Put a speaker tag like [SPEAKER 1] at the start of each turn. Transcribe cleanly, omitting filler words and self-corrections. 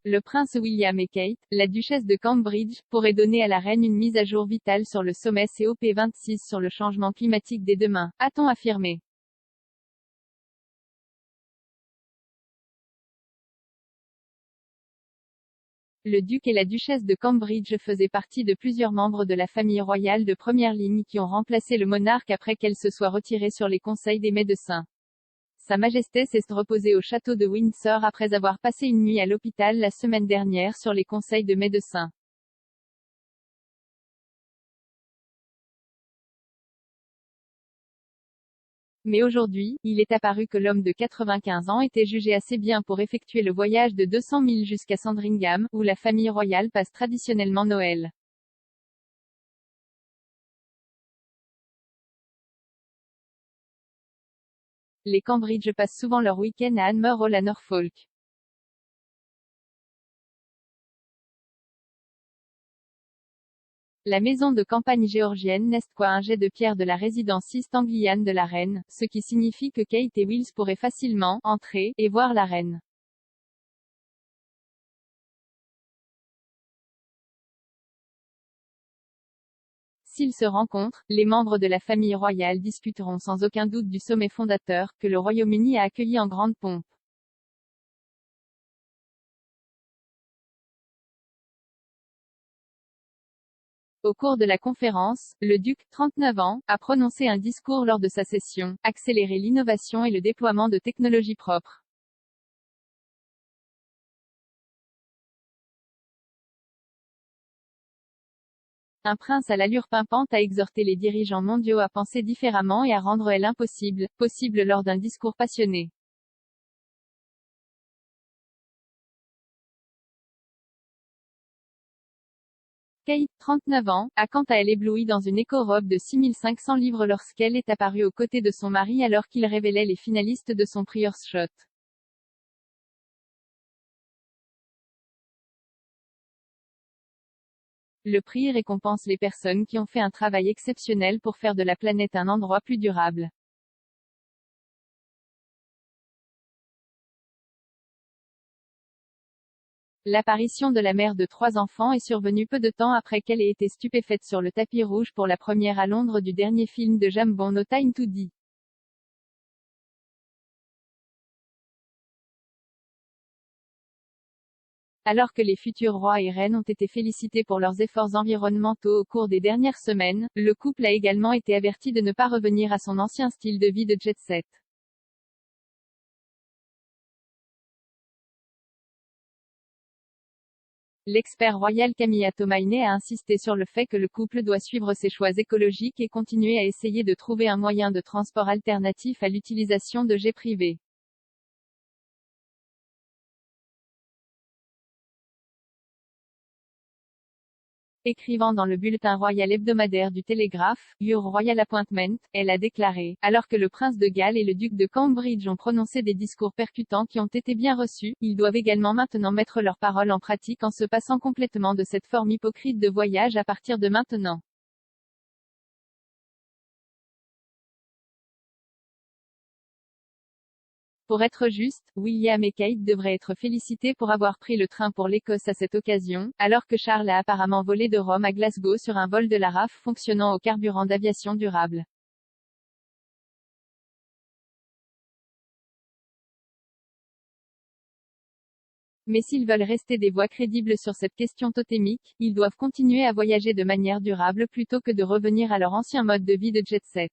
[SPEAKER 1] le prince William et Kate, la duchesse de Cambridge, pourraient donner à la reine une mise à jour vitale sur le sommet COP26 sur le changement climatique dès demain, a-t-on affirmé. Le duc et la duchesse de Cambridge faisaient partie de plusieurs membres de la famille royale de première ligne qui ont remplacé le monarque après qu'elle se soit retirée sur les conseils des médecins. Sa Majesté s'est reposée au château de Windsor après avoir passé une nuit à l'hôpital la semaine dernière sur les conseils de médecins. Mais aujourd'hui, il est apparu que l'homme de 95 ans était jugé assez bien pour effectuer le voyage de 200 milles jusqu'à Sandringham, où la famille royale passe traditionnellement Noël. Les Cambridge passent souvent leur week-end à Anmer Hall à Norfolk. La maison de campagne géorgienne n'est qu'à un jet de pierre de la résidence East Anglian de la reine, ce qui signifie que Kate et Wills pourraient facilement entrer et voir la reine. S'ils se rencontrent, les membres de la famille royale discuteront sans aucun doute du sommet fondateur, que le Royaume-Uni a accueilli en grande pompe. Au cours de la conférence, le duc, 39 ans, a prononcé un discours lors de sa session « Accélérer l'innovation et le déploiement de technologies propres ». Un prince à l'allure pimpante a exhorté les dirigeants mondiaux à penser différemment et à rendre l'impossible possible lors d'un discours passionné. Kate, 39 ans, a quant à elle ébloui dans une éco-robe de 6500 livres lorsqu'elle est apparue aux côtés de son mari alors qu'il révélait les finalistes de son Prix Shot. Le prix récompense les personnes qui ont fait un travail exceptionnel pour faire de la planète un endroit plus durable. L'apparition de la mère de 3 enfants est survenue peu de temps après qu'elle ait été stupéfaite sur le tapis rouge pour la première à Londres du dernier film de James Bond No Time to Die. Alors que les futurs rois et reines ont été félicités pour leurs efforts environnementaux au cours des dernières semaines, le couple a également été averti de ne pas revenir à son ancien style de vie de jet-set. L'expert royal Camilla Tomaine a insisté sur le fait que le couple doit suivre ses choix écologiques et continuer à essayer de trouver un moyen de transport alternatif à l'utilisation de jets privés. Écrivant dans le bulletin royal hebdomadaire du Télégraphe, Your Royal Appointment, elle a déclaré, alors que le prince de Galles et le duc de Cambridge ont prononcé des discours percutants qui ont été bien reçus, ils doivent également maintenant mettre leurs paroles en pratique en se passant complètement de cette forme hypocrite de voyage à partir de maintenant. Pour être juste, William et Kate devraient être félicités pour avoir pris le train pour l'Écosse à cette occasion, alors que Charles a apparemment volé de Rome à Glasgow sur un vol de la RAF fonctionnant au carburant d'aviation durable. Mais s'ils veulent rester des voix crédibles sur cette question totémique, ils doivent continuer à voyager de manière durable plutôt que de revenir à leur ancien mode de vie de jet-set.